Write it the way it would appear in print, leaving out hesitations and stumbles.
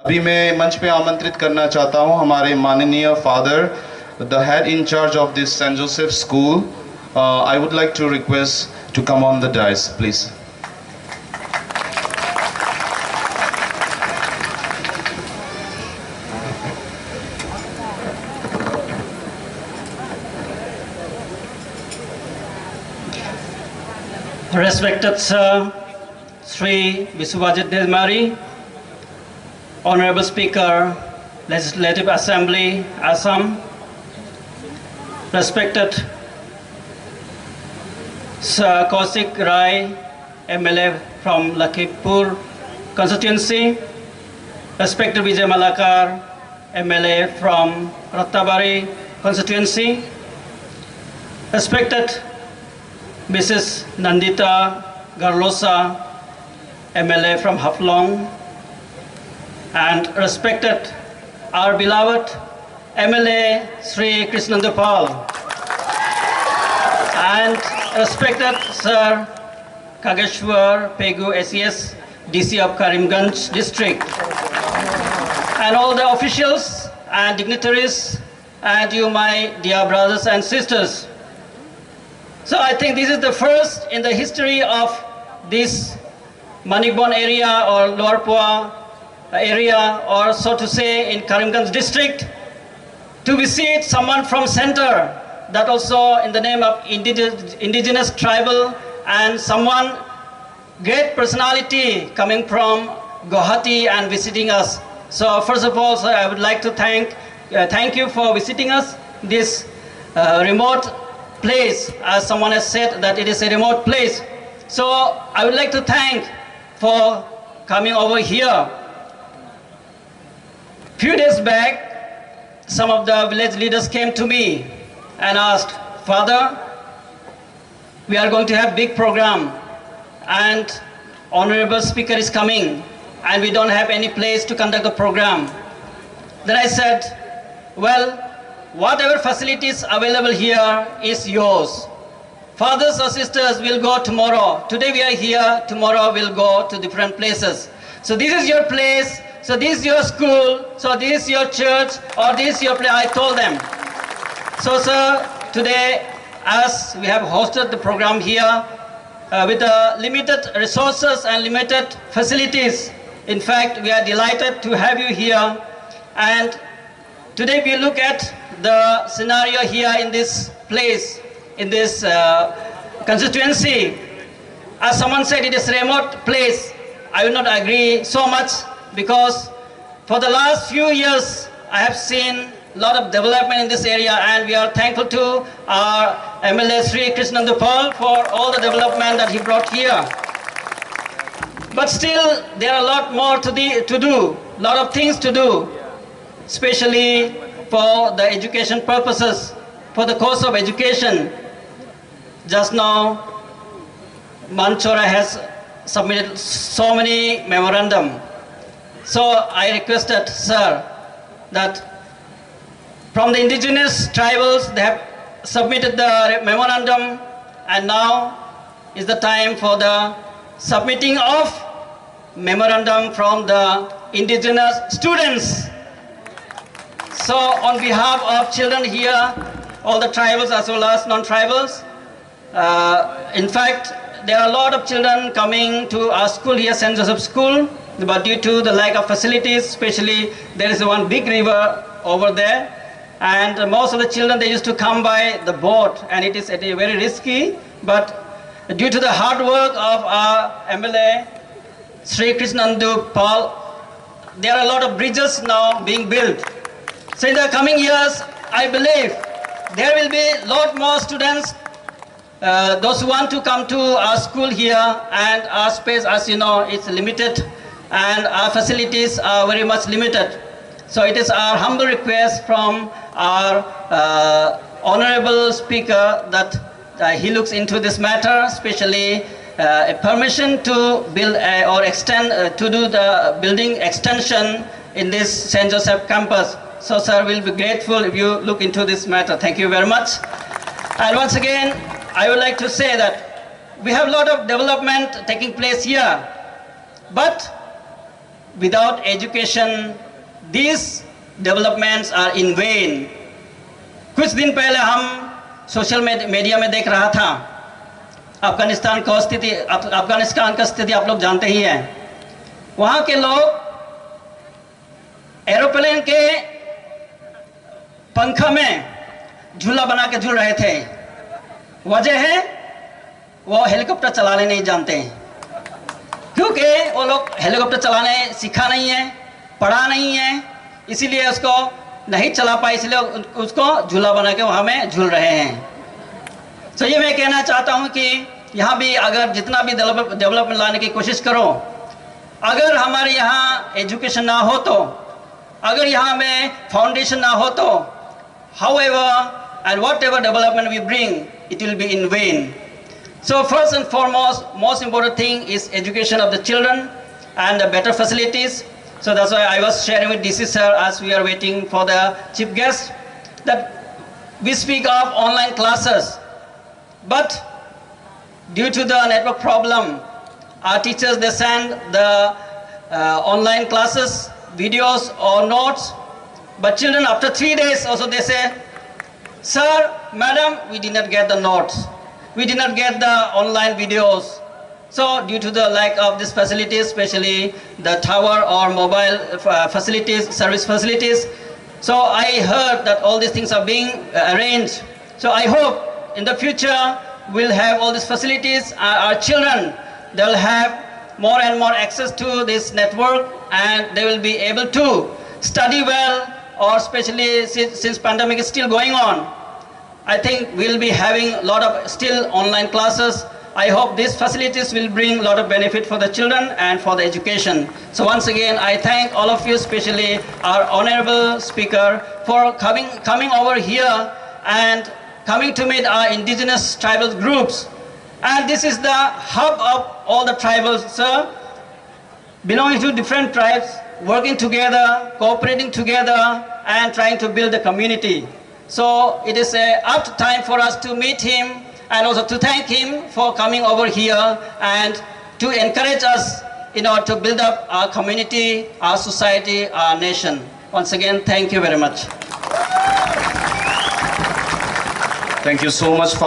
अभी मैं मंच पे आमंत्रित करना चाहता हूं हमारे माननीय father, the head in charge of this Saint Joseph school. I would like to request to come on the dais please. Respected Sir Sri Viswajit Dezmari, Honorable Speaker, Legislative Assembly, Assam, respected Sir Kaushik Rai, MLA from Lakhimpur constituency, respected Vijay Malakar, MLA from Rattabari constituency, respected Mrs. Nandita Garlosa, MLA from Haflong, and respected our beloved MLA Sri Krishnandupal, and respected Sir Kageshwar Pegu SES, DC of Karimganj district, and all the officials and dignitaries, and you, my dear brothers and sisters. So I think this is the first in the history of this Manikbon area or Lower Pua area, or so to say in Karimganj district, to visit someone from center, that also in the name of indigenous tribal, and someone great personality coming from Guwahati and visiting us. So first of all, sir, I would like to thank you for visiting us this remote place. As someone has said that it is a remote place. So I would like to thank for coming over here. Few days back, some of the village leaders came to me and asked, Father, we are going to have big program and Honorable Speaker is coming and we don't have any place to conduct the program. Then I said, well, whatever facilities available here is yours. Fathers or sisters will go tomorrow. Today we are here, tomorrow we'll go to different places. So this is your place, so this is your school, so this is your church, or this is your place, I told them. So sir, today as we have hosted the program here with limited resources and limited facilities, in fact we are delighted to have you here. And today we look at the scenario here in this place, in this constituency. As someone said, it is a remote place. I will not agree so much, because for the last few years I have seen a lot of development in this area, and we are thankful to our MLA Sri Krishnandupal for all the development that he brought here. But still there are a lot more to do, a lot of things to do, especially for the education purposes, for the course of education. Just now, Manchora has submitted so many memorandum. So I requested, sir, that from the indigenous tribals, they have submitted the memorandum, and now is the time for the submitting of memorandum from the indigenous students. So on behalf of children here, all the tribals as well as non-tribals, in fact, there are a lot of children coming to our school here, St. Joseph School, but due to the lack of facilities, especially there is one big river over there, and most of the children, they used to come by the boat, and it is very risky, but due to the hard work of our MLA, Sri Krishnandupal, there are a lot of bridges now being built. So in the coming years, I believe there will be a lot more students, those who want to come to our school here, and our space, as you know, is limited and our facilities are very much limited. So it is our humble request from our Honorable Speaker that he looks into this matter, especially a permission to build or extend, to do the building extension in this St. Joseph campus. So sir, we'll be grateful if you look into this matter. Thank you very much. And once again, I would like to say that we have a lot of development taking place here, but without education, these developments are in vain. कुछ दिन पहले हम social media में देख रहा था अफगानिस्तान का स्थिति आप लोग जानते ही हैं। वहाँ के लोग एरोप्लेन के पंखा में झूला बना के झूल रहे थे। वजह है वो हेलीकॉप्टर चलाने नहीं जानते, क्योंकि वो लोग हेलीकॉप्टर चलाने सीखा नहीं है, पढ़ा नहीं है, इसीलिए उसको नहीं चला पाए, इसलिए उसको झूला बना के वहाँ में झूल रहे हैं। तो ये मैं कहना चाहता हूँ कि यहाँ भी अगर जितना भी डेवलपमेंट लाने की कोशिश करो, अगर हमारे यहाँ एजुकेशन ना हो तो, अगर यहाँ में फाउंडेशन ना हो तो, however and whatever development we bring, it will be in vain. So first and foremost, most important thing is education of the children and the better facilities. So that's why I was sharing with DC sir as we are waiting for the chief guest, that we speak of online classes, but due to the network problem, our teachers, they send the online classes, videos or notes, but children after 3 days also they say, sir, madam, we did not get the notes, we did not get the online videos. So due to the lack of these facilities, especially the tower or mobile facilities, service facilities, so I heard that all these things are being arranged. So I hope in the future we'll have all these facilities. Our children, they'll have more and more access to this network, and they will be able to study well, or especially since pandemic is still going on, I think we'll be having a lot of still online classes. I hope these facilities will bring a lot of benefit for the children and for the education. So once again, I thank all of you, especially our honorable speaker, for coming over here and coming to meet our indigenous tribal groups. And this is the hub of all the tribals, sir, belonging to different tribes, working together, cooperating together, and trying to build a community. So it is a apt time for us to meet him and also to thank him for coming over here and to encourage us in order to build up our community, our society, our nation. Once again, thank you very much. Thank you so much for